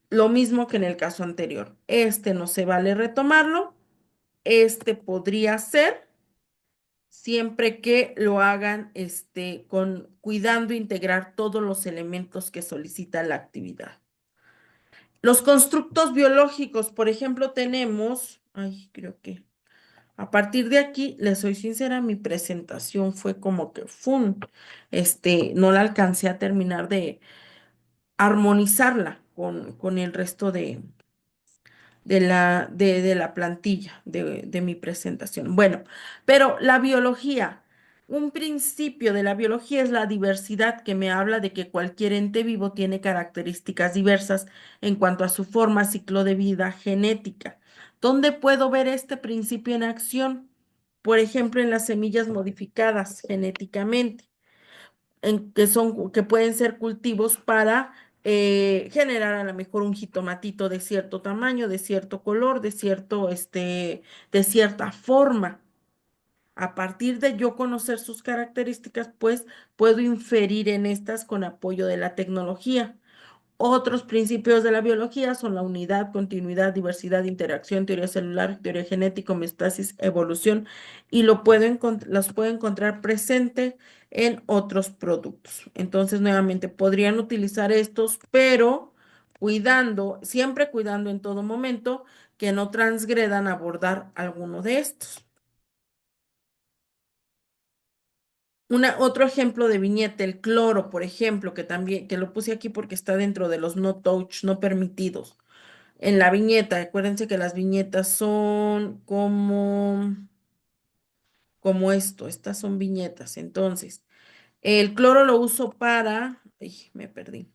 lo mismo que en el caso anterior. Este no se vale retomarlo, este podría ser siempre que lo hagan con cuidando integrar todos los elementos que solicita la actividad. Los constructos biológicos, por ejemplo, tenemos, ay, creo que a partir de aquí, les soy sincera, mi presentación fue como que no la alcancé a terminar de armonizarla con el resto de la plantilla de mi presentación. Bueno, pero la biología, un principio de la biología es la diversidad que me habla de que cualquier ente vivo tiene características diversas en cuanto a su forma, ciclo de vida, genética. ¿Dónde puedo ver este principio en acción? Por ejemplo, en las semillas modificadas genéticamente que pueden ser cultivos para generar a lo mejor un jitomatito de cierto tamaño, de cierto color, de cierta forma. A partir de yo conocer sus características, pues puedo inferir en estas con apoyo de la tecnología. Otros principios de la biología son la unidad, continuidad, diversidad, interacción, teoría celular, teoría genética, homeostasis, evolución, y los puedo encontrar presente en otros productos. Entonces, nuevamente, podrían utilizar estos, pero siempre cuidando en todo momento que no transgredan abordar alguno de estos. Otro ejemplo de viñeta, el cloro, por ejemplo, que también, que lo puse aquí porque está dentro de los no touch, no permitidos. En la viñeta, acuérdense que las viñetas son como esto, estas son viñetas. Entonces, el cloro lo uso para, ay, me perdí.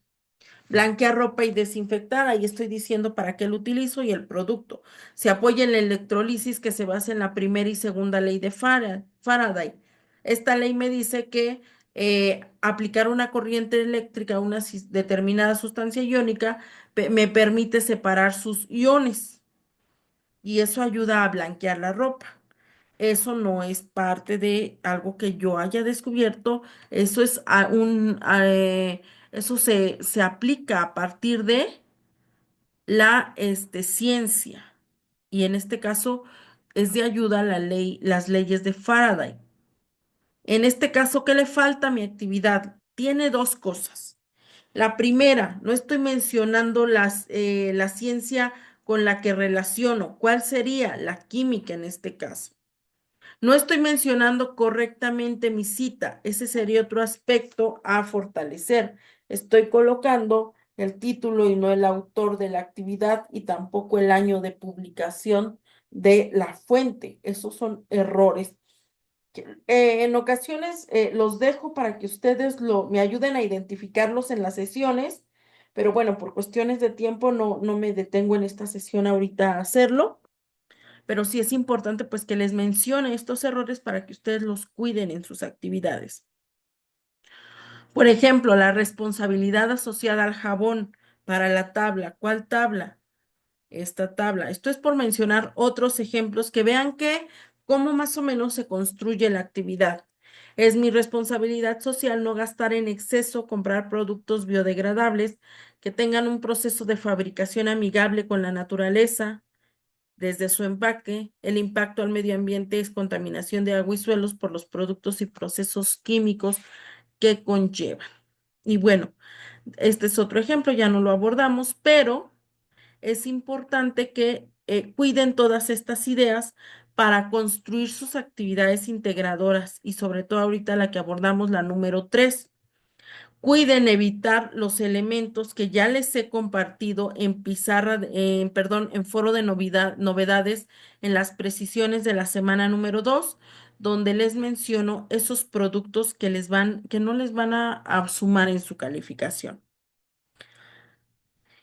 Blanquear ropa y desinfectar. Ahí estoy diciendo para qué lo utilizo y el producto. Se apoya en la electrólisis que se basa en la primera y segunda ley de Faraday. Esta ley me dice que aplicar una corriente eléctrica a una determinada sustancia iónica me permite separar sus iones y eso ayuda a blanquear la ropa. Eso no es parte de algo que yo haya descubierto, eso es eso se aplica a partir de la ciencia. Y en este caso es de ayuda la ley, las leyes de Faraday. En este caso, ¿qué le falta a mi actividad? Tiene dos cosas. La primera, no estoy mencionando la ciencia con la que relaciono. ¿Cuál sería? La química en este caso. No estoy mencionando correctamente mi cita. Ese sería otro aspecto a fortalecer. Estoy colocando el título y no el autor de la actividad y tampoco el año de publicación de la fuente. Esos son errores. En ocasiones los dejo para que ustedes me ayuden a identificarlos en las sesiones, pero bueno, por cuestiones de tiempo no me detengo en esta sesión ahorita a hacerlo, pero sí es importante pues que les mencione estos errores para que ustedes los cuiden en sus actividades. Por ejemplo, la responsabilidad asociada al jabón para la tabla. ¿Cuál tabla? Esta tabla. Esto es por mencionar otros ejemplos que vean que cómo más o menos se construye la actividad. Es mi responsabilidad social no gastar en exceso, comprar productos biodegradables que tengan un proceso de fabricación amigable con la naturaleza. Desde su empaque, el impacto al medio ambiente es contaminación de agua y suelos por los productos y procesos químicos que conllevan. Y bueno, este es otro ejemplo, ya no lo abordamos, pero es importante que cuiden todas estas ideas para construir sus actividades integradoras y sobre todo ahorita la que abordamos, la número 3. Cuiden evitar los elementos que ya les he compartido en pizarra, perdón, en foro de novedades en las precisiones de la semana número 2, donde les menciono esos productos que no les van a sumar en su calificación.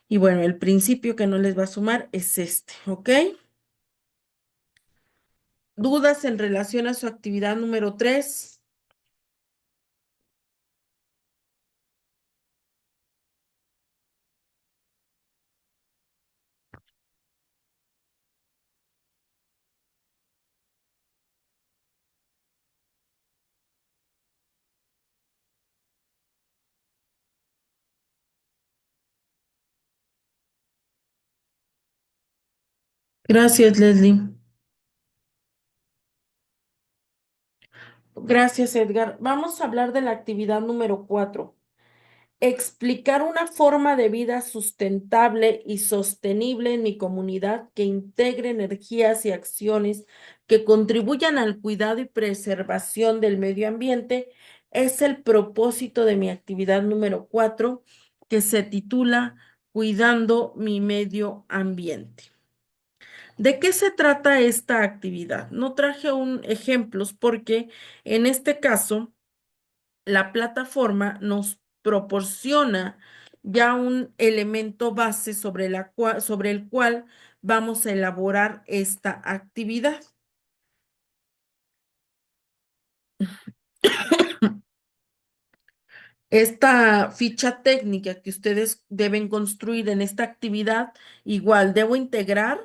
Y bueno, el principio que no les va a sumar es este, ¿ok? ¿Dudas en relación a su actividad número 3? Gracias, Leslie. Gracias, Edgar. Vamos a hablar de la actividad número 4. Explicar una forma de vida sustentable y sostenible en mi comunidad que integre energías y acciones que contribuyan al cuidado y preservación del medio ambiente es el propósito de mi actividad número 4, que se titula Cuidando mi medio ambiente. ¿De qué se trata esta actividad? No traje ejemplos porque en este caso la plataforma nos proporciona ya un elemento base sobre el cual vamos a elaborar esta actividad. Esta ficha técnica que ustedes deben construir en esta actividad, igual debo integrar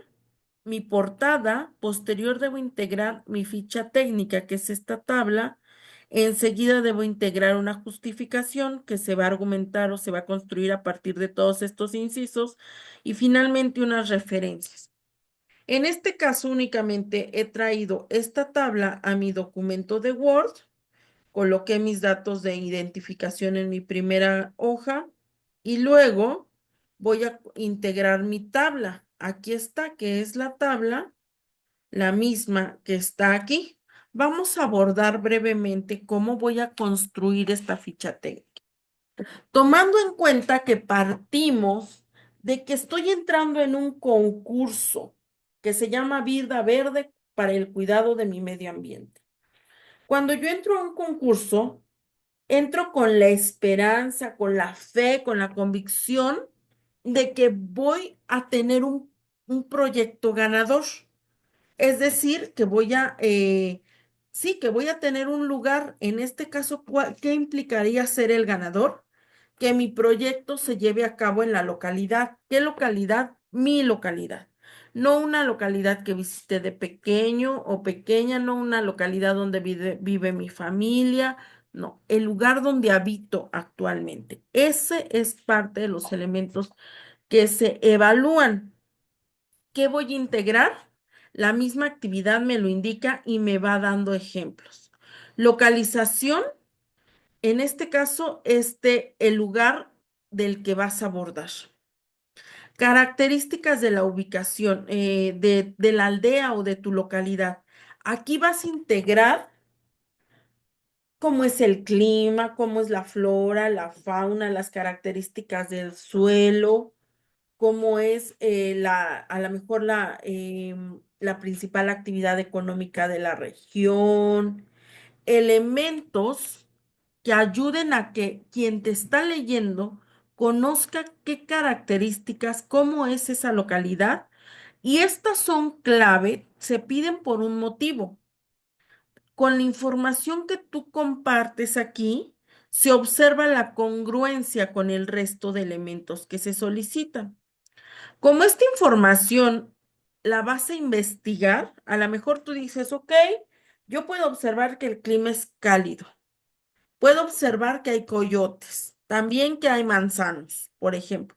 mi portada, posterior debo integrar mi ficha técnica, que es esta tabla. Enseguida debo integrar una justificación que se va a argumentar o se va a construir a partir de todos estos incisos y finalmente unas referencias. En este caso únicamente he traído esta tabla a mi documento de Word, coloqué mis datos de identificación en mi primera hoja y luego voy a integrar mi tabla. Aquí está, que es la tabla, la misma que está aquí. Vamos a abordar brevemente cómo voy a construir esta ficha técnica. Tomando en cuenta que partimos de que estoy entrando en un concurso que se llama Vida Verde para el cuidado de mi medio ambiente. Cuando yo entro a un concurso, entro con la esperanza, con la fe, con la convicción de que voy a tener un proyecto ganador. Es decir, sí, que voy a tener un lugar. En este caso, ¿qué implicaría ser el ganador? Que mi proyecto se lleve a cabo en la localidad. ¿Qué localidad? Mi localidad. No una localidad que visité de pequeño o pequeña, no una localidad donde vive mi familia, no, el lugar donde habito actualmente. Ese es parte de los elementos que se evalúan. ¿Qué voy a integrar? La misma actividad me lo indica y me va dando ejemplos. Localización, en este caso, el lugar del que vas a abordar. Características de la ubicación, de la aldea o de tu localidad. Aquí vas a integrar cómo es el clima, cómo es la flora, la fauna, las características del suelo, cómo es a lo mejor la principal actividad económica de la región, elementos que ayuden a que quien te está leyendo conozca qué características, cómo es esa localidad. Y estas son clave, se piden por un motivo. Con la información que tú compartes aquí, se observa la congruencia con el resto de elementos que se solicitan. Como esta información la vas a investigar, a lo mejor tú dices, ok, yo puedo observar que el clima es cálido, puedo observar que hay coyotes, también que hay manzanos, por ejemplo,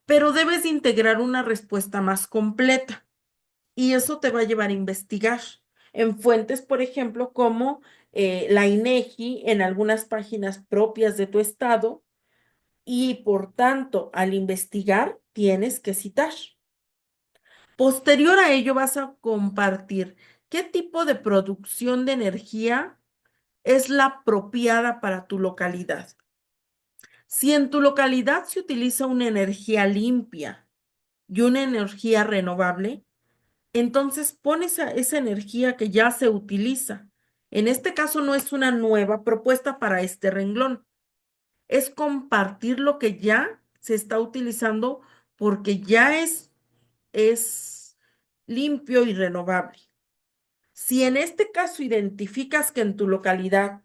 pero debes de integrar una respuesta más completa y eso te va a llevar a investigar en fuentes, por ejemplo, como la INEGI, en algunas páginas propias de tu estado y por tanto, al investigar, tienes que citar. Posterior a ello vas a compartir qué tipo de producción de energía es la apropiada para tu localidad. Si en tu localidad se utiliza una energía limpia y una energía renovable, entonces pones esa energía que ya se utiliza. En este caso no es una nueva propuesta para este renglón, es compartir lo que ya se está utilizando porque ya es limpio y renovable. Si en este caso identificas que en tu localidad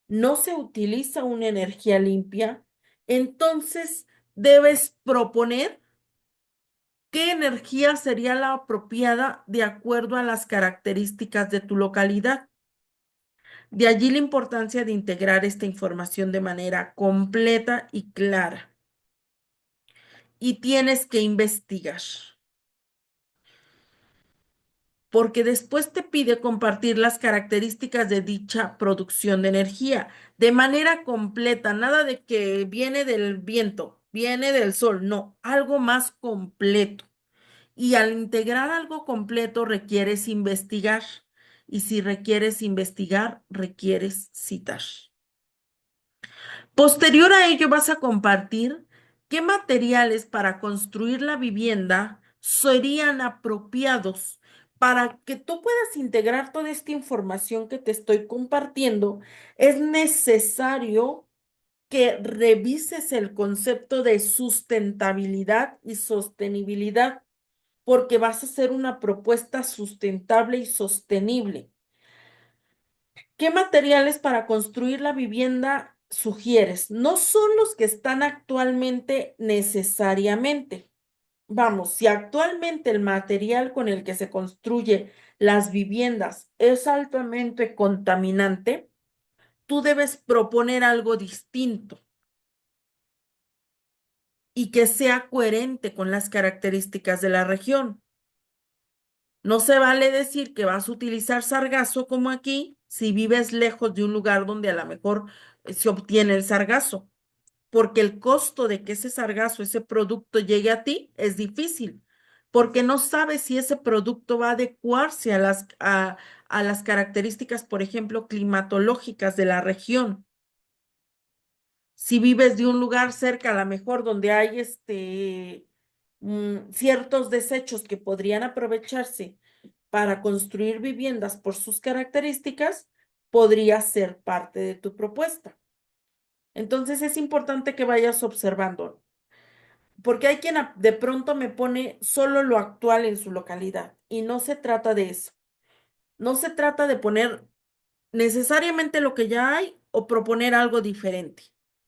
no se utiliza una energía limpia, entonces debes proponer qué energía sería la apropiada de acuerdo a las características de tu localidad. De allí la importancia de integrar esta información de manera completa y clara. Y tienes que investigar, porque después te pide compartir las características de dicha producción de energía de manera completa, nada de que viene del viento, viene del sol, no, algo más completo. Y al integrar algo completo requieres investigar, y si requieres investigar, requieres citar. Posterior a ello vas a compartir qué materiales para construir la vivienda serían apropiados para que tú puedas integrar toda esta información que te estoy compartiendo. Es necesario que revises el concepto de sustentabilidad y sostenibilidad, porque vas a hacer una propuesta sustentable y sostenible. ¿Qué materiales para construir la vivienda sugieres? No son los que están actualmente necesariamente. Vamos, si actualmente el material con el que se construye las viviendas es altamente contaminante, tú debes proponer algo distinto y que sea coherente con las características de la región. No se vale decir que vas a utilizar sargazo como aquí si vives lejos de un lugar donde a lo mejor se obtiene el sargazo, porque el costo de que ese sargazo, ese producto llegue a ti es difícil, porque no sabes si ese producto va a adecuarse a las características, por ejemplo, climatológicas de la región. Si vives de un lugar cerca, a lo mejor donde hay ciertos desechos que podrían aprovecharse para construir viviendas por sus características, podría ser parte de tu propuesta. Entonces es importante que vayas observando, porque hay quien de pronto me pone solo lo actual en su localidad y no se trata de eso. No se trata de poner necesariamente lo que ya hay o proponer algo diferente.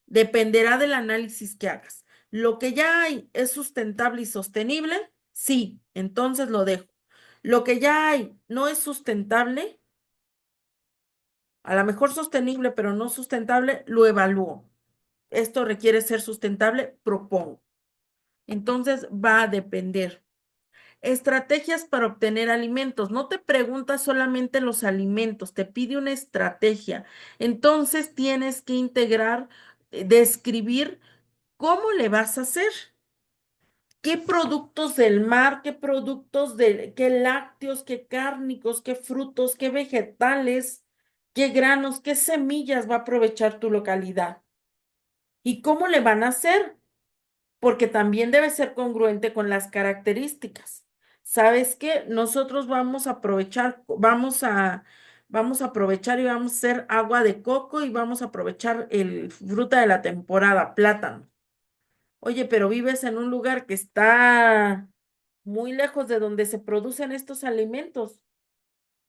Dependerá del análisis que hagas. Lo que ya hay es sustentable y sostenible, sí, entonces lo dejo. Lo que ya hay no es sustentable, a lo mejor sostenible, pero no sustentable, lo evalúo. Esto requiere ser sustentable, propongo. Entonces va a depender. Estrategias para obtener alimentos. No te pregunta solamente los alimentos, te pide una estrategia. Entonces tienes que integrar, describir cómo le vas a hacer. ¿Qué productos del mar, qué lácteos, qué cárnicos, qué frutos, qué vegetales, qué granos, qué semillas va a aprovechar tu localidad? ¿Y cómo le van a hacer? Porque también debe ser congruente con las características. ¿Sabes qué? Nosotros vamos a aprovechar, vamos a aprovechar y vamos a hacer agua de coco y vamos a aprovechar el fruta de la temporada, plátano. Oye, pero vives en un lugar que está muy lejos de donde se producen estos alimentos.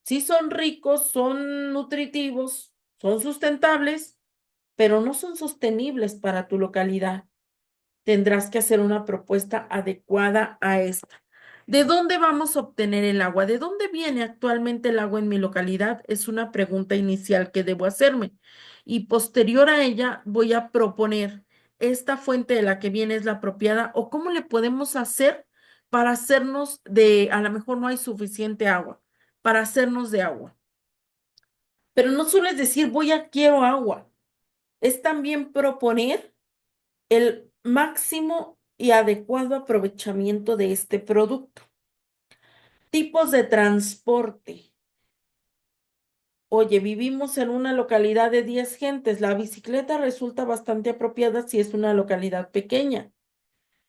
Sí son ricos, son nutritivos, son sustentables, pero no son sostenibles para tu localidad. Tendrás que hacer una propuesta adecuada a esta. ¿De dónde vamos a obtener el agua? ¿De dónde viene actualmente el agua en mi localidad? Es una pregunta inicial que debo hacerme. Y posterior a ella voy a proponer, ¿esta fuente de la que viene es la apropiada o cómo le podemos hacer para hacernos a lo mejor no hay suficiente agua, para hacernos de agua? Pero no solo es decir, quiero agua, es también proponer el máximo y adecuado aprovechamiento de este producto. Tipos de transporte. Oye, vivimos en una localidad de 10 gentes. La bicicleta resulta bastante apropiada si es una localidad pequeña.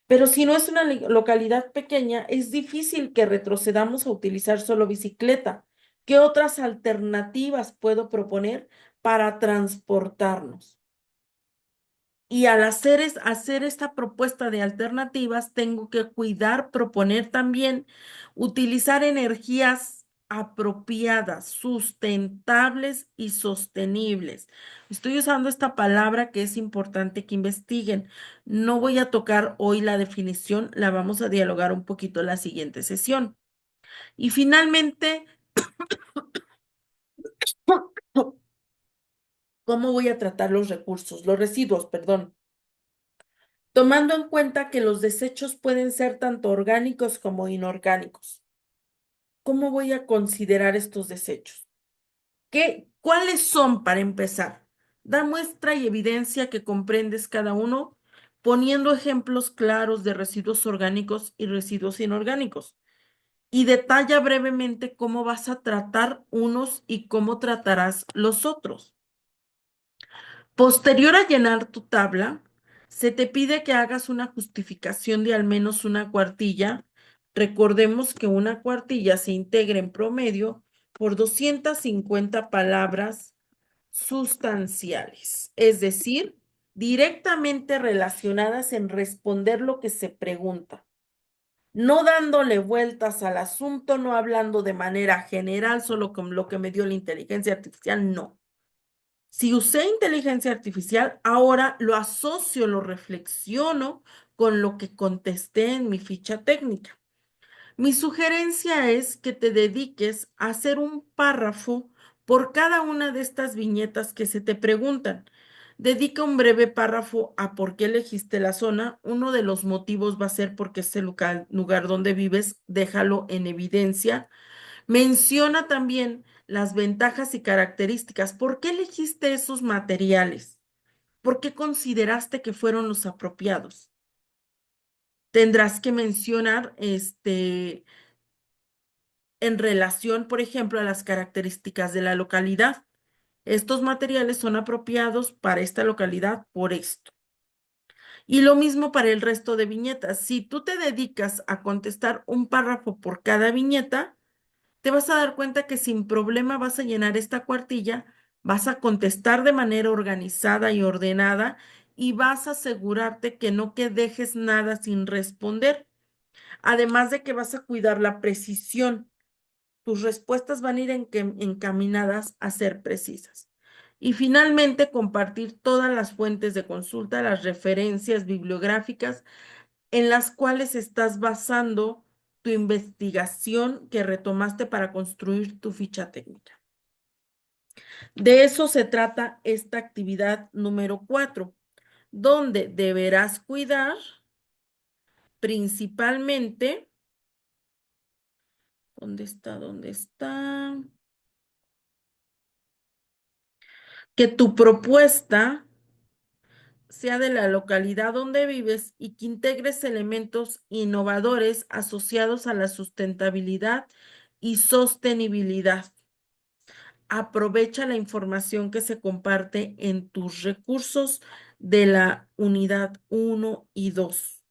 Pero si no es una localidad pequeña, es difícil que retrocedamos a utilizar solo bicicleta. ¿Qué otras alternativas puedo proponer para transportarnos? Y al hacer esta propuesta de alternativas, tengo que cuidar, proponer también utilizar energías apropiadas, sustentables y sostenibles. Estoy usando esta palabra que es importante que investiguen. No voy a tocar hoy la definición, la vamos a dialogar un poquito en la siguiente sesión. Y finalmente, ¿cómo voy a tratar los residuos, perdón? Tomando en cuenta que los desechos pueden ser tanto orgánicos como inorgánicos. ¿Cómo voy a considerar estos desechos? ¿Cuáles son para empezar? Da muestra y evidencia que comprendes cada uno, poniendo ejemplos claros de residuos orgánicos y residuos inorgánicos. Y detalla brevemente cómo vas a tratar unos y cómo tratarás los otros. Posterior a llenar tu tabla, se te pide que hagas una justificación de al menos una cuartilla. Recordemos que una cuartilla se integra en promedio por 250 palabras sustanciales, es decir, directamente relacionadas en responder lo que se pregunta, no dándole vueltas al asunto, no hablando de manera general, solo con lo que me dio la inteligencia artificial, no. Si usé inteligencia artificial, ahora lo asocio, lo reflexiono con lo que contesté en mi ficha técnica. Mi sugerencia es que te dediques a hacer un párrafo por cada una de estas viñetas que se te preguntan. Dedica un breve párrafo a por qué elegiste la zona. Uno de los motivos va a ser porque es el lugar donde vives. Déjalo en evidencia. Menciona también las ventajas y características. ¿Por qué elegiste esos materiales? ¿Por qué consideraste que fueron los apropiados? Tendrás que mencionar en relación, por ejemplo, a las características de la localidad. Estos materiales son apropiados para esta localidad por esto. Y lo mismo para el resto de viñetas. Si tú te dedicas a contestar un párrafo por cada viñeta, te vas a dar cuenta que sin problema vas a llenar esta cuartilla, vas a contestar de manera organizada y ordenada y vas a asegurarte que no que dejes nada sin responder. Además de que vas a cuidar la precisión. Tus respuestas van a ir encaminadas a ser precisas. Y finalmente, compartir todas las fuentes de consulta, las referencias bibliográficas en las cuales estás basando tu investigación que retomaste para construir tu ficha técnica. De eso se trata esta actividad número 4, donde deberás cuidar principalmente, ¿dónde está? ¿Dónde está? Que tu propuesta sea de la localidad donde vives y que integres elementos innovadores asociados a la sustentabilidad y sostenibilidad. Aprovecha la información que se comparte en tus recursos de la unidad 1 y 2.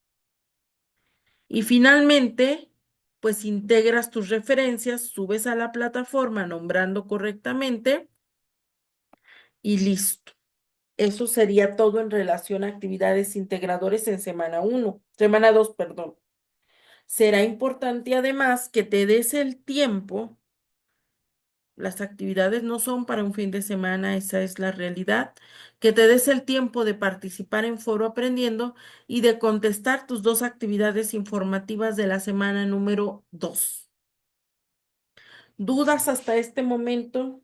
Y finalmente, pues integras tus referencias, subes a la plataforma nombrando correctamente y listo. Eso sería todo en relación a actividades integradores en semana 2, perdón. Será importante además que te des el tiempo. Las actividades no son para un fin de semana, esa es la realidad. Que te des el tiempo de participar en Foro Aprendiendo y de contestar tus dos actividades informativas de la semana número 2. ¿Dudas hasta este momento?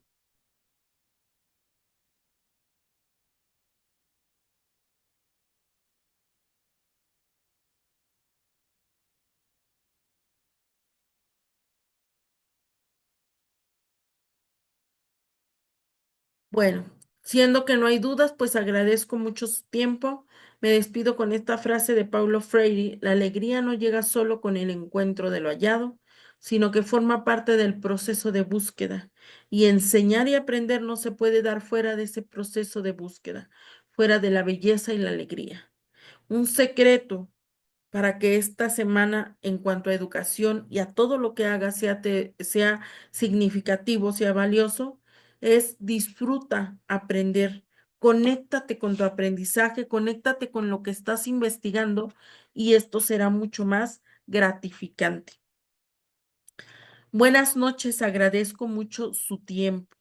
Bueno, siendo que no hay dudas, pues agradezco mucho su tiempo. Me despido con esta frase de Paulo Freire: la alegría no llega solo con el encuentro de lo hallado, sino que forma parte del proceso de búsqueda. Y enseñar y aprender no se puede dar fuera de ese proceso de búsqueda, fuera de la belleza y la alegría. Un secreto para que esta semana, en cuanto a educación y a todo lo que hagas, sea significativo, sea valioso, es disfruta aprender, conéctate con tu aprendizaje, conéctate con lo que estás investigando y esto será mucho más gratificante. Buenas noches, agradezco mucho su tiempo.